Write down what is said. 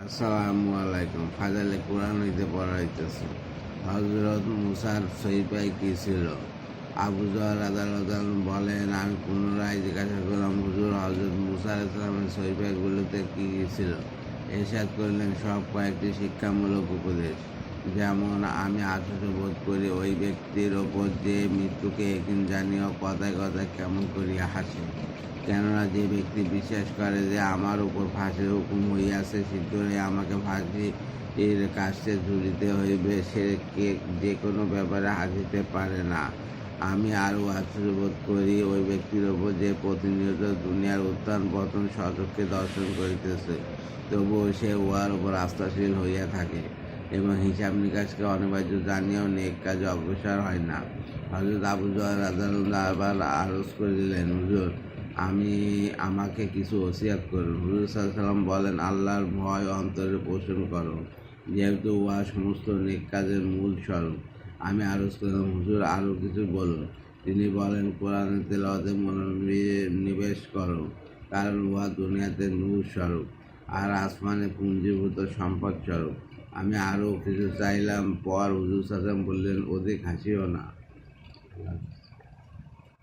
আসসালামু আলাইকুম। ফাজালে কোরআন হইতে পড়া হইতেছে। হজরত মুসার সহিফায় কি ছিল? আবু যর রাদিয়াল্লাহু বলেন, আমি পুনরায় জিজ্ঞাসা করলাম, হুজুর, হজরত মুসা আলাইহিস সালামের সহিফাগুলোতে কি ছিল? ইরশাদ করলেন, সব কয়েকটি শিক্ষামূলক উপদেশ। যেমন, আমি আশ্চর্য বোধ করি ওই ব্যক্তির ওপর যে মৃত্যুকে একিন জানিয়েও কথায় কথায় কেমন করিয়া হাসে। কেননা যে ব্যক্তি বিশ্বাস করে যে আমার উপর ফাঁসির হুকুম হইয়াছে, শীঘ্রই আমাকে ফাঁসির কাছে ঝুলিতে হইবে, সে যে কোনো ব্যাপারে হাসিতে পারে না। আমি আরও আশ্চর্য বোধ করি ওই ব্যক্তির ওপর যে প্রতিনিয়ত দুনিয়ার উত্থান পতন স্বচক্ষে দর্শন করিতেছে, তবুও সে উহার উপর আস্থাশীল হইয়া থাকে এবং হিসাব নিকাশকে অনিবার্য জানিয়েও নেক কাজে অগ্রসর হয় না। হযরত আবু যর রাদিয়াল্লাহু আবার আরজ করিলেন, হুজুর, আমাকে কিছু ওসিয়ত করুন। হুজুর সাল্লাল্লাহু আলাইহি ওয়াসাল্লাম বলেন, আল্লাহর ভয় অন্তরে পোষণ করো, যেহেতু উহা সমস্ত নেক কাজের মূল স্বরূপ। আমি আরজ করলাম, হুজুর, আরও কিছু বলুন। তিনি বলেন, কোরআনের তেলাওয়াতে মনোনিবেশ করো, কারণ উহা দুনিয়াতে নূর স্বরূপ আর আসমানে পুঞ্জীভূত সম্পদ স্বরূপ। আমি আরও কিছু চাইলাম, পর হুজুর সাল্লাল্লাহু আলাইহি ওয়াসাল্লাম বললেন, অধিক হাসিও না।